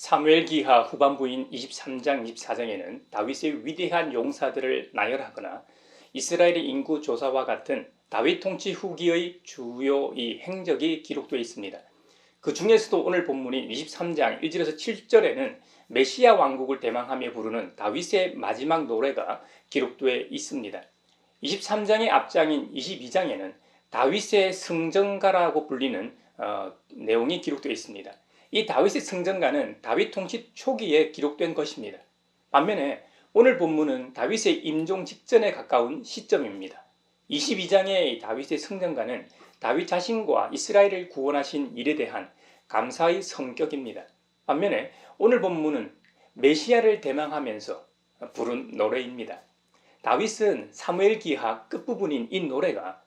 사무엘기하 후반부인 23장, 24장에는 다윗의 위대한 용사들을 나열하거나 이스라엘의 인구 조사와 같은 다윗 통치 후기의 주요 행적이 기록되어 있습니다. 그 중에서도 오늘 본문인 23장 1절에서 7절에는 메시아 왕국을 대망하며 부르는 다윗의 마지막 노래가 기록되어 있습니다. 23장의 앞장인 22장에는 다윗의 승전가라고 불리는 내용이 기록되어 있습니다. 이 다윗의 승전가는 다윗 통치 초기에 기록된 것입니다. 반면에 오늘 본문은 다윗의 임종 직전에 가까운 시점입니다. 22장의 다윗의 승전가는 다윗 자신과 이스라엘을 구원하신 일에 대한 감사의 성격입니다. 반면에 오늘 본문은 메시아를 대망하면서 부른 노래입니다. 다윗은 사무엘기하 끝부분인 이 노래가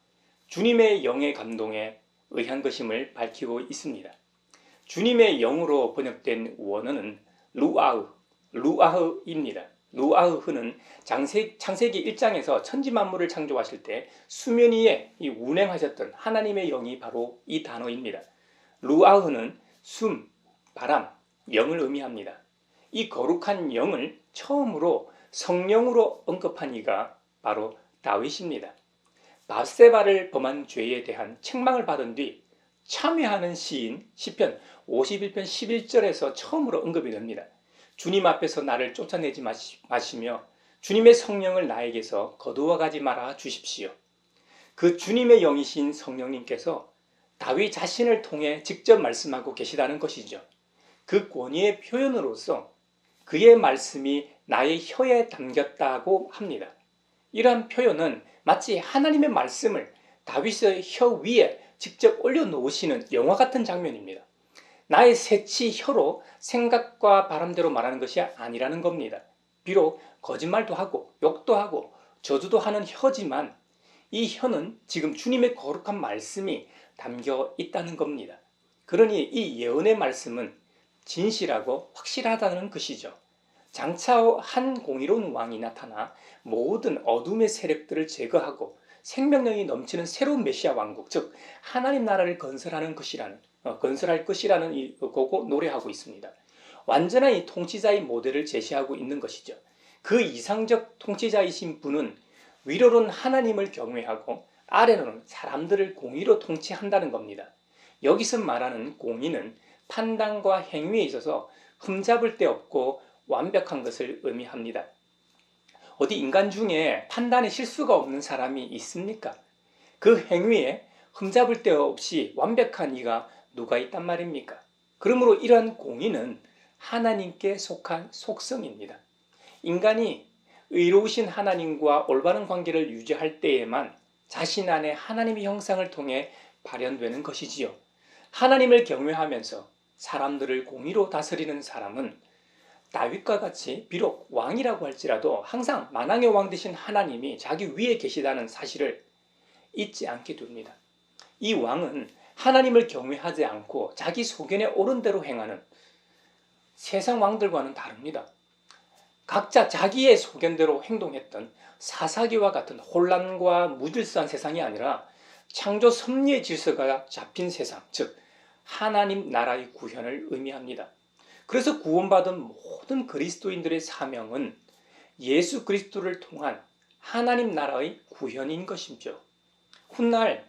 주님의 영의 감동에 의한 것임을 밝히고 있습니다. 주님의 영으로 번역된 원어는 루아흐입니다. 루아흐는 창세기 1장에서 천지만물을 창조하실 때 수면 위에 운행하셨던 하나님의 영이 바로 이 단어입니다. 루아흐는 숨, 바람, 영을 의미합니다. 이 거룩한 영을 처음으로 성령으로 언급한 이가 바로 다윗입니다. 밧세바를 범한 죄에 대한 책망을 받은 뒤 참회하는 시인 시편 51편 11절에서 처음으로 언급이 됩니다. 주님 앞에서 나를 쫓아내지 마시며 주님의 성령을 나에게서 거두어가지 말아 주십시오. 그 주님의 영이신 성령님께서 다윗 자신을 통해 직접 말씀하고 계시다는 것이죠. 그 권위의 표현으로서 그의 말씀이 나의 혀에 담겼다고 합니다. 이러한 표현은 마치 하나님의 말씀을 다윗의 혀 위에 직접 올려놓으시는 영화 같은 장면입니다. 나의 새치 혀로 생각과 바람대로 말하는 것이 아니라는 겁니다. 비록 거짓말도 하고 욕도 하고 저주도 하는 혀지만 이 혀는 지금 주님의 거룩한 말씀이 담겨 있다는 겁니다. 그러니 이 예언의 말씀은 진실하고 확실하다는 것이죠. 장차 한 공의로운 왕이 나타나 모든 어둠의 세력들을 제거하고 생명력이 넘치는 새로운 메시아 왕국, 즉 하나님 나라를 건설할 것이라는 거고 노래하고 있습니다. 완전한 이 통치자의 모델을 제시하고 있는 것이죠. 그 이상적 통치자이신 분은 위로는 하나님을 경외하고 아래로는 사람들을 공의로 통치한다는 겁니다. 여기서 말하는 공의는 판단과 행위에 있어서 흠잡을 데 없고 완벽한 것을 의미합니다. 어디 인간 중에 판단에 실수가 없는 사람이 있습니까? 그 행위에 흠잡을 데 없이 완벽한 이가 누가 있단 말입니까? 그러므로 이러한 공의는 하나님께 속한 속성입니다. 인간이 의로우신 하나님과 올바른 관계를 유지할 때에만 자신 안에 하나님의 형상을 통해 발현되는 것이지요. 하나님을 경외하면서 사람들을 공의로 다스리는 사람은 다윗과 같이 비록 왕이라고 할지라도 항상 만왕의 왕 되신 하나님이 자기 위에 계시다는 사실을 잊지 않게 됩니다. 이 왕은 하나님을 경외하지 않고 자기 소견에 옳은 대로 행하는 세상 왕들과는 다릅니다. 각자 자기의 소견대로 행동했던 사사기와 같은 혼란과 무질서한 세상이 아니라 창조 섭리의 질서가 잡힌 세상, 즉 하나님 나라의 구현을 의미합니다. 그래서 구원받은 모든 그리스도인들의 사명은 예수 그리스도를 통한 하나님 나라의 구현인 것이죠. 훗날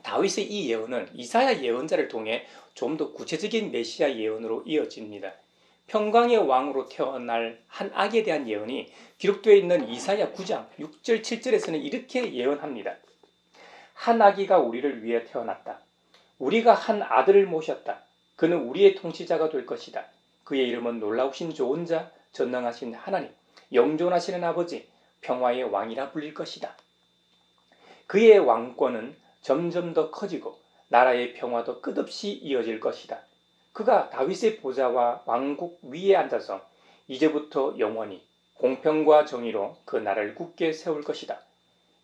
다윗의 이 예언은 이사야 예언자를 통해 좀 더 구체적인 메시아 예언으로 이어집니다. 평강의 왕으로 태어날 한 아기에 대한 예언이 기록되어 있는 이사야 9장 6절 7절에서는 이렇게 예언합니다. 한 아기가 우리를 위해 태어났다. 우리가 한 아들을 모셨다. 그는 우리의 통치자가 될 것이다. 그의 이름은 놀라우신 좋은 자, 전능하신 하나님, 영존하시는 아버지, 평화의 왕이라 불릴 것이다. 그의 왕권은 점점 더 커지고 나라의 평화도 끝없이 이어질 것이다. 그가 다윗의 보좌와 왕국 위에 앉아서 이제부터 영원히 공평과 정의로 그 나라를 굳게 세울 것이다.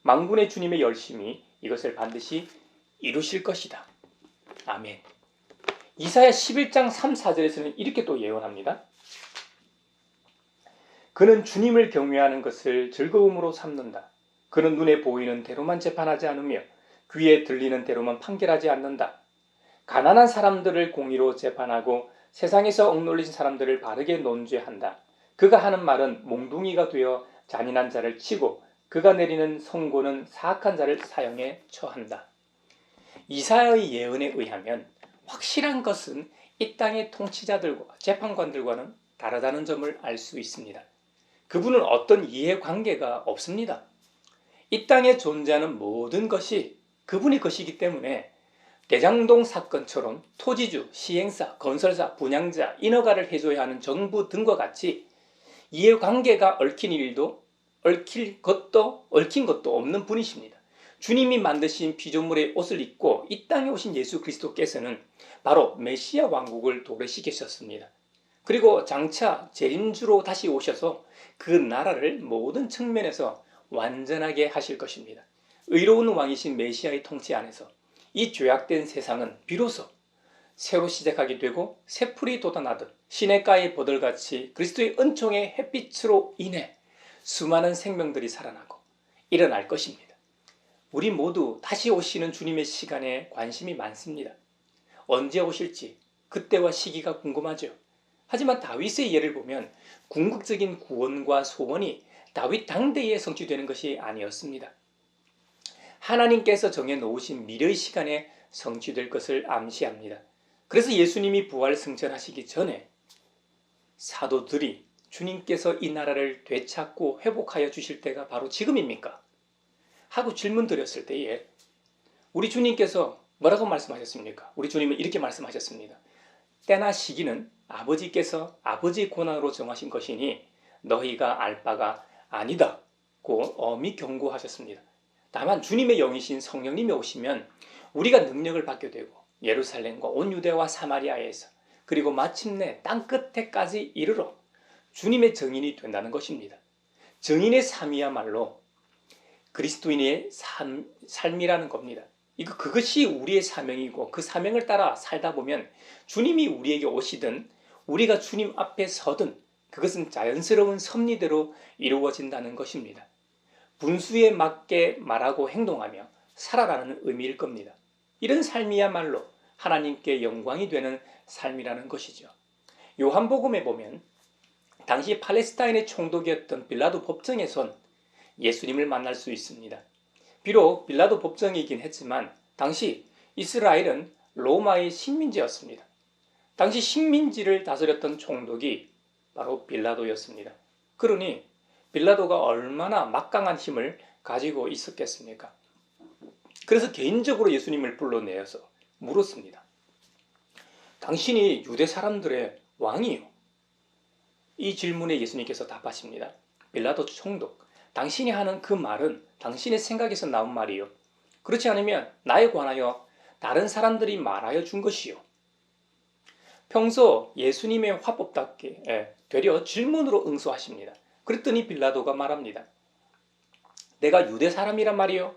만군의 주님의 열심이 이것을 반드시 이루실 것이다. 아멘. 이사야 11장 3, 4절에서는 이렇게 또 예언합니다. 그는 주님을 경외하는 것을 즐거움으로 삼는다. 그는 눈에 보이는 대로만 재판하지 않으며 귀에 들리는 대로만 판결하지 않는다. 가난한 사람들을 공의로 재판하고 세상에서 억눌린 사람들을 바르게 논죄한다. 그가 하는 말은 몽둥이가 되어 잔인한 자를 치고 그가 내리는 선고는 사악한 자를 사형에 처한다. 이사야의 예언에 의하면 확실한 것은 이 땅의 통치자들과 재판관들과는 다르다는 점을 알 수 있습니다. 그분은 어떤 이해관계가 없습니다. 이 땅에 존재하는 모든 것이 그분의 것이기 때문에 대장동 사건처럼 토지주, 시행사, 건설사, 분양자, 인허가를 해줘야 하는 정부 등과 같이 이해관계가 얽힌 것도 없는 분이십니다. 주님이 만드신 피조물의 옷을 입고 이 땅에 오신 예수 그리스도께서는 바로 메시아 왕국을 도래시키셨습니다. 그리고 장차 재림주로 다시 오셔서 그 나라를 모든 측면에서 완전하게 하실 것입니다. 의로운 왕이신 메시아의 통치 안에서 이 죄악된 세상은 비로소 새로 시작하게 되고 새풀이 돋아나듯 시냇가의 버들같이 그리스도의 은총의 햇빛으로 인해 수많은 생명들이 살아나고 일어날 것입니다. 우리 모두 다시 오시는 주님의 시간에 관심이 많습니다. 언제 오실지 그때와 시기가 궁금하죠. 하지만 다윗의 예를 보면 궁극적인 구원과 소원이 다윗 당대에 성취되는 것이 아니었습니다. 하나님께서 정해놓으신 미래의 시간에 성취될 것을 암시합니다. 그래서 예수님이 부활 승천하시기 전에 사도들이 주님께서 이 나라를 되찾고 회복하여 주실 때가 바로 지금입니까? 하고 질문 드렸을 때에 우리 주님께서 뭐라고 말씀하셨습니까? 우리 주님은 이렇게 말씀하셨습니다. 때나 시기는 아버지께서 아버지의 권한으로 정하신 것이니 너희가 알 바가 아니다 고 엄히 경고하셨습니다. 다만 주님의 영이신 성령님이 오시면 우리가 능력을 받게 되고 예루살렘과 온 유대와 사마리아에서 그리고 마침내 땅끝에까지 이르러 주님의 증인이 된다는 것입니다. 증인의 삶이야말로 그리스도인의 삶이라는 겁니다. 그것이 우리의 사명이고 그 사명을 따라 살다 보면 주님이 우리에게 오시든 우리가 주님 앞에 서든 그것은 자연스러운 섭리대로 이루어진다는 것입니다. 분수에 맞게 말하고 행동하며 살아라는 의미일 겁니다. 이런 삶이야말로 하나님께 영광이 되는 삶이라는 것이죠. 요한복음에 보면 당시 팔레스타인의 총독이었던 빌라도 법정에선 예수님을 만날 수 있습니다. 비록 빌라도 법정이긴 했지만 당시 이스라엘은 로마의 식민지였습니다. 당시 식민지를 다스렸던 총독이 바로 빌라도였습니다. 그러니 빌라도가 얼마나 막강한 힘을 가지고 있었겠습니까? 그래서 개인적으로 예수님을 불러내어서 물었습니다. 당신이 유대 사람들의 왕이요? 이 질문에 예수님께서 답하십니다. 빌라도 총독, 당신이 하는 그 말은 당신의 생각에서 나온 말이요. 그렇지 않으면 나에 관하여 다른 사람들이 말하여 준 것이요. 평소 예수님의 화법답게 되려 질문으로 응수하십니다. 그랬더니 빌라도가 말합니다. 내가 유대 사람이란 말이요.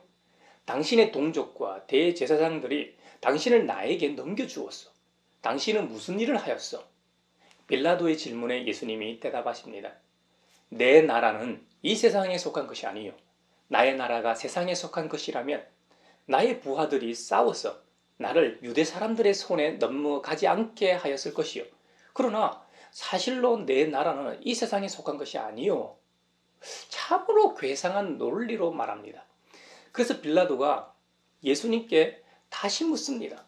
당신의 동족과 대제사장들이 당신을 나에게 넘겨주었어. 당신은 무슨 일을 하였어? 빌라도의 질문에 예수님이 대답하십니다. 내 나라는 이 세상에 속한 것이 아니요. 나의 나라가 세상에 속한 것이라면 나의 부하들이 싸워서 나를 유대 사람들의 손에 넘어가지 않게 하였을 것이요. 그러나 사실로 내 나라는 이 세상에 속한 것이 아니요. 참으로 괴상한 논리로 말합니다. 그래서 빌라도가 예수님께 다시 묻습니다.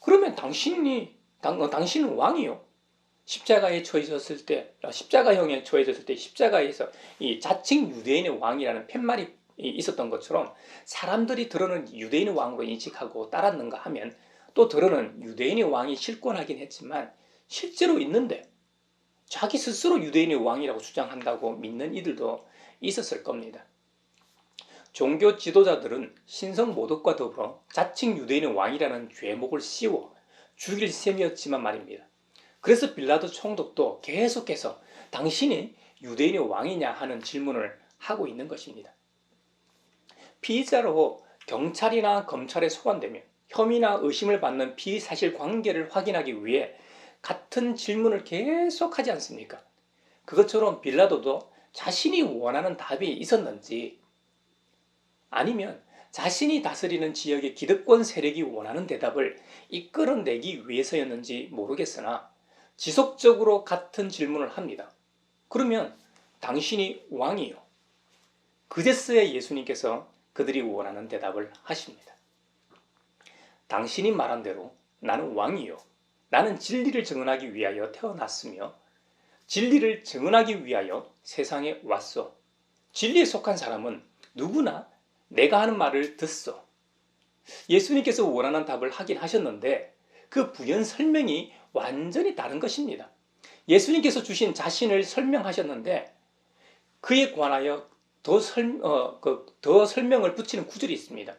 그러면 당신은 왕이요. 십자가형에 처해졌을 때 십자가에서 이 자칭 유대인의 왕이라는 팻말이 있었던 것처럼 사람들이 들어는 유대인의 왕으로 인식하고 따랐는가 하면 또 들어는 유대인의 왕이 실권하긴 했지만 실제로 있는데 자기 스스로 유대인의 왕이라고 주장한다고 믿는 이들도 있었을 겁니다. 종교 지도자들은 신성 모독과 더불어 자칭 유대인의 왕이라는 죄목을 씌워 죽일 셈이었지만 말입니다. 그래서 빌라도 총독도 계속해서 당신이 유대인의 왕이냐 하는 질문을 하고 있는 것입니다. 피의자로 경찰이나 검찰에 소환되면 혐의나 의심을 받는 피의사실 관계를 확인하기 위해 같은 질문을 계속하지 않습니까? 그것처럼 빌라도도 자신이 원하는 답이 있었는지 아니면 자신이 다스리는 지역의 기득권 세력이 원하는 대답을 이끌어내기 위해서였는지 모르겠으나 지속적으로 같은 질문을 합니다. 그러면 당신이 왕이요? 그제서야 예수님께서 그들이 원하는 대답을 하십니다. 당신이 말한 대로 나는 왕이요. 나는 진리를 증언하기 위하여 태어났으며 진리를 증언하기 위하여 세상에 왔소. 진리에 속한 사람은 누구나 내가 하는 말을 듣소. 예수님께서 원하는 답을 하긴 하셨는데 그 부연 설명이 완전히 다른 것입니다. 예수님께서 주신 자신을 설명하셨는데 그에 관하여 더 설명을 붙이는 구절이 있습니다.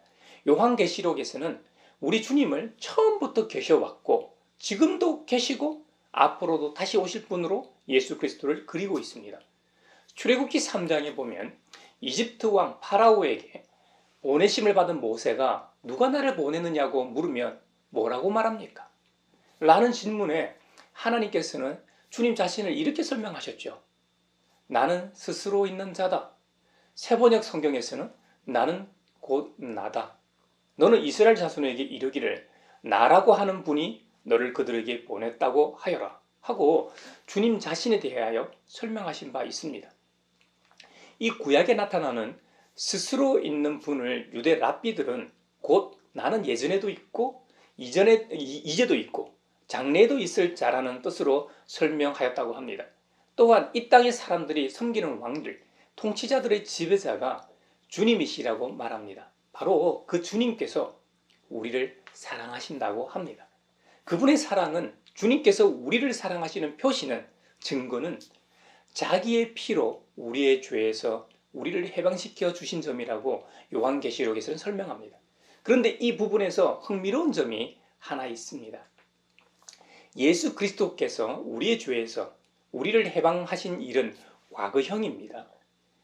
요한계시록에서는 우리 주님을 처음부터 계셔왔고 지금도 계시고 앞으로도 다시 오실 분으로 예수 그리스도를 그리고 있습니다. 출애굽기 3장에 보면 이집트 왕 파라오에게 보내심을 받은 모세가 누가 나를 보내느냐고 물으면 뭐라고 말합니까? 라는 질문에 하나님께서는 주님 자신을 이렇게 설명하셨죠. 나는 스스로 있는 자다. 세번역 성경에서는 나는 곧 나다. 너는 이스라엘 자손에게 이르기를 나라고 하는 분이 너를 그들에게 보냈다고 하여라 하고 주님 자신에 대하여 설명하신 바 있습니다. 이 구약에 나타나는 스스로 있는 분을 유대 랍비들은 곧 나는 예전에도 있고 이제도 있고 장래에도 있을 자라는 뜻으로 설명하였다고 합니다. 또한 이 땅의 사람들이 섬기는 왕들, 통치자들의 지배자가 주님이시라고 말합니다. 바로 그 주님께서 우리를 사랑하신다고 합니다. 그분의 사랑은 주님께서 우리를 사랑하시는 표시는 증거는 자기의 피로 우리의 죄에서 우리를 해방시켜 주신 점이라고 요한계시록에서는 설명합니다. 그런데 이 부분에서 흥미로운 점이 하나 있습니다. 예수 그리스도께서 우리의 죄에서 우리를 해방하신 일은 과거형입니다.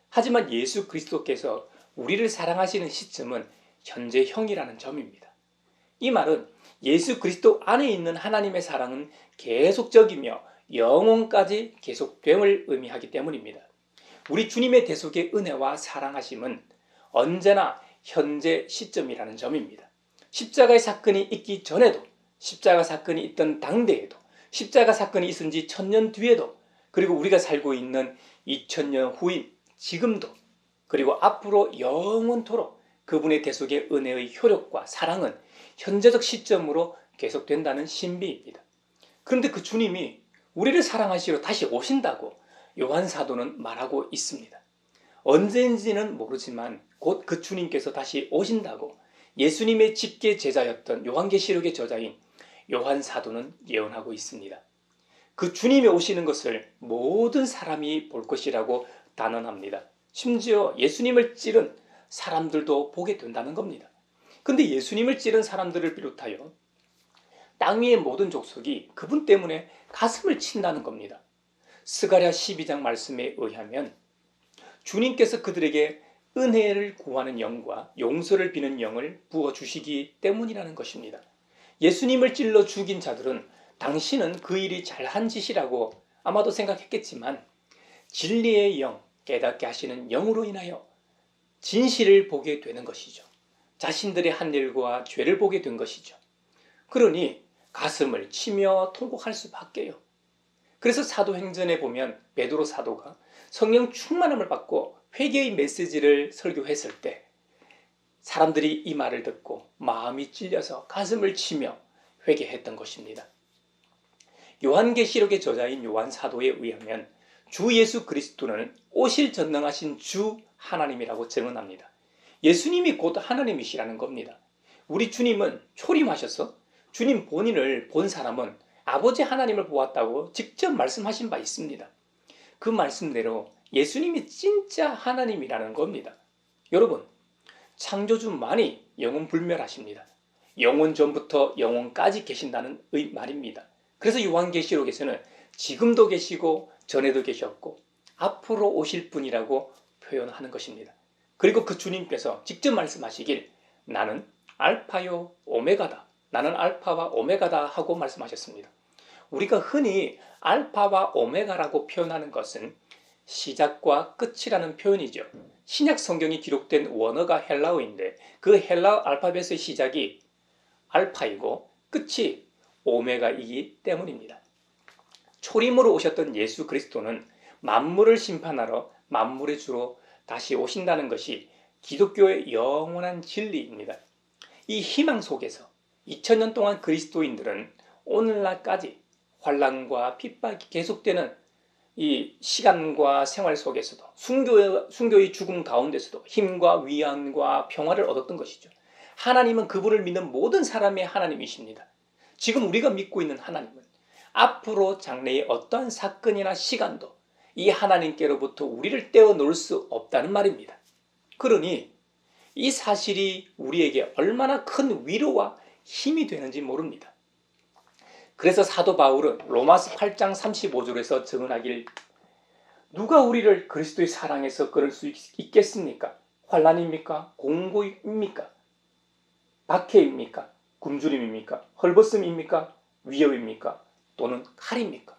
하지만 예수 그리스도께서 우리를 사랑하시는 시점은 현재형이라는 점입니다. 이 말은 예수 그리스도 안에 있는 하나님의 사랑은 계속적이며 영원까지 계속됨을 의미하기 때문입니다. 우리 주님의 대속의 은혜와 사랑하심은 언제나 현재 시점이라는 점입니다. 십자가의 사건이 있기 전에도, 십자가 사건이 있던 당대에도, 십자가 사건이 있은 지 1000년 뒤에도, 그리고 우리가 살고 있는 2000년 후인 지금도, 그리고 앞으로 영원토록 그분의 대속의 은혜의 효력과 사랑은 현재적 시점으로 계속된다는 신비입니다. 그런데 그 주님이 우리를 사랑하시러 다시 오신다고 요한 사도는 말하고 있습니다. 언제인지는 모르지만 곧 그 주님께서 다시 오신다고 예수님의 직계 제자였던 요한계시록의 저자인 요한 사도는 예언하고 있습니다. 그 주님이 오시는 것을 모든 사람이 볼 것이라고 단언합니다. 심지어 예수님을 찌른 사람들도 보게 된다는 겁니다. 근데 예수님을 찌른 사람들을 비롯하여 땅 위의 모든 족속이 그분 때문에 가슴을 친다는 겁니다. 스가랴 12장 말씀에 의하면 주님께서 그들에게 은혜를 구하는 영과 용서를 비는 영을 부어주시기 때문이라는 것입니다. 예수님을 찔러 죽인 자들은 당신은 그 일이 잘한 짓이라고 아마도 생각했겠지만 진리의 영, 깨닫게 하시는 영으로 인하여 진실을 보게 되는 것이죠. 자신들의 한 일과 죄를 보게 된 것이죠. 그러니 가슴을 치며 통곡할 수밖에요. 그래서 사도행전에 보면 베드로 사도가 성령 충만함을 받고 회개의 메시지를 설교했을 때 사람들이 이 말을 듣고 마음이 찔려서 가슴을 치며 회개했던 것입니다. 요한계시록의 저자인 요한 사도에 의하면 주 예수 그리스도는 오실 전능하신 주 하나님이라고 증언합니다. 예수님이 곧 하나님이시라는 겁니다. 우리 주님은 초림하셔서 주님 본인을 본 사람은 아버지 하나님을 보았다고 직접 말씀하신 바 있습니다. 그 말씀대로 예수님이 진짜 하나님이라는 겁니다. 여러분, 창조주만이 영원불멸하십니다. 영원 전부터 영원까지 계신다는 말입니다. 그래서 요한계시록에서는 지금도 계시고 전에도 계셨고 앞으로 오실 분이라고 표현하는 것입니다. 그리고 그 주님께서 직접 말씀하시길 나는 알파요 오메가다. 나는 알파와 오메가다 하고 말씀하셨습니다. 우리가 흔히 알파와 오메가라고 표현하는 것은 시작과 끝이라는 표현이죠. 신약 성경이 기록된 원어가 헬라어인데 그 헬라어 알파벳의 시작이 알파이고 끝이 오메가이기 때문입니다. 초림으로 오셨던 예수 그리스도는 만물을 심판하러 만물의 주로 다시 오신다는 것이 기독교의 영원한 진리입니다. 이 희망 속에서 2000년 동안 그리스도인들은 오늘날까지 환난과 핍박이 계속되는 이 시간과 생활 속에서도 순교의 죽음 가운데서도 힘과 위안과 평화를 얻었던 것이죠. 하나님은 그분을 믿는 모든 사람의 하나님이십니다. 지금 우리가 믿고 있는 하나님은 앞으로 장래의 어떠한 사건이나 시간도 이 하나님께로부터 우리를 떼어놓을 수 없다는 말입니다. 그러니 이 사실이 우리에게 얼마나 큰 위로와 힘이 되는지 모릅니다. 그래서 사도 바울은 로마서 8장 35절에서 증언하길, 누가 우리를 그리스도의 사랑에서 끊을 수 있겠습니까? 환난입니까? 공고입니까? 박해입니까? 굶주림입니까? 헐벗음입니까? 위협입니까? 또는 칼입니까?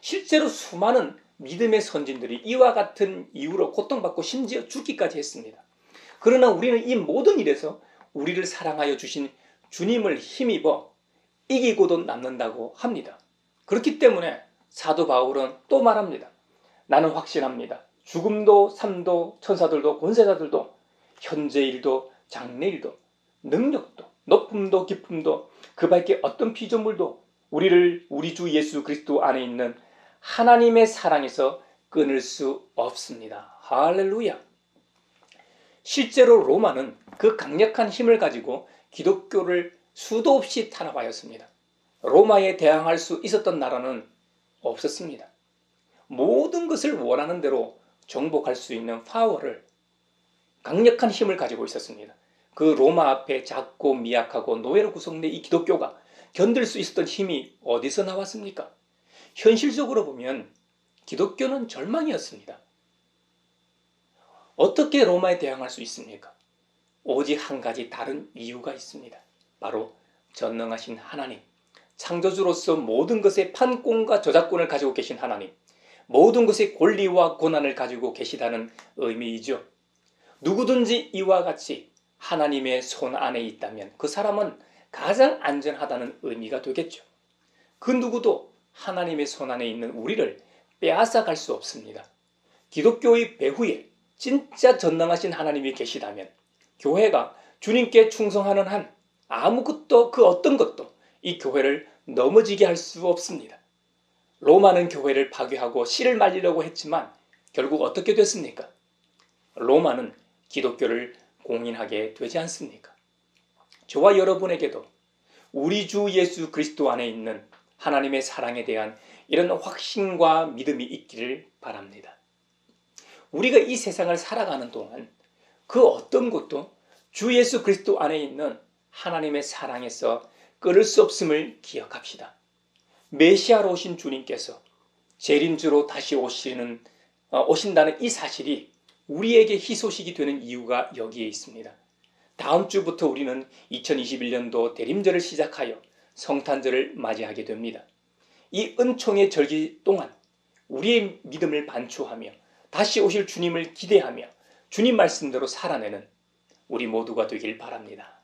실제로 수많은 믿음의 선진들이 이와 같은 이유로 고통받고 심지어 죽기까지 했습니다. 그러나 우리는 이 모든 일에서 우리를 사랑하여 주신 주님을 힘입어 이기고도 남는다고 합니다. 그렇기 때문에 사도 바울은 또 말합니다. 나는 확신합니다. 죽음도 삶도 천사들도 권세자들도 현재 일도 장래 일도 능력도 높음도 깊음도 그 밖에 어떤 피조물도 우리를 우리 주 예수 그리스도 안에 있는 하나님의 사랑에서 끊을 수 없습니다. 할렐루야. 실제로 로마는 그 강력한 힘을 가지고 기독교를 수도 없이 탄압하였습니다. 로마에 대항할 수 있었던 나라는 없었습니다. 모든 것을 원하는 대로 정복할 수 있는 파워를, 강력한 힘을 가지고 있었습니다. 그 로마 앞에 작고 미약하고 노예로 구성된 이 기독교가 견딜 수 있었던 힘이 어디서 나왔습니까? 현실적으로 보면 기독교는 절망이었습니다. 어떻게 로마에 대항할 수 있습니까? 오직 한 가지 다른 이유가 있습니다. 바로 전능하신 하나님, 창조주로서 모든 것의 판권과 저작권을 가지고 계신 하나님, 모든 것의 권리와 권한을 가지고 계시다는 의미이죠. 누구든지 이와 같이 하나님의 손 안에 있다면 그 사람은 가장 안전하다는 의미가 되겠죠. 그 누구도 하나님의 손 안에 있는 우리를 빼앗아 갈 수 없습니다. 기독교의 배후에 진짜 전능하신 하나님이 계시다면 교회가 주님께 충성하는 한 아무것도 그 어떤 것도 이 교회를 넘어지게 할 수 없습니다. 로마는 교회를 파괴하고 씨를 말리려고 했지만 결국 어떻게 됐습니까? 로마는 기독교를 공인하게 되지 않습니까? 저와 여러분에게도 우리 주 예수 그리스도 안에 있는 하나님의 사랑에 대한 이런 확신과 믿음이 있기를 바랍니다. 우리가 이 세상을 살아가는 동안 그 어떤 것도 주 예수 그리스도 안에 있는 하나님의 사랑에서 끊을 수 없음을 기억합시다. 메시아로 오신 주님께서 재림주로 다시 오신다는 이 사실이 우리에게 희소식이 되는 이유가 여기에 있습니다. 다음 주부터 우리는 2021년도 대림절을 시작하여 성탄절을 맞이하게 됩니다. 이 은총의 절기 동안 우리의 믿음을 반추하며 다시 오실 주님을 기대하며 주님 말씀대로 살아내는 우리 모두가 되길 바랍니다.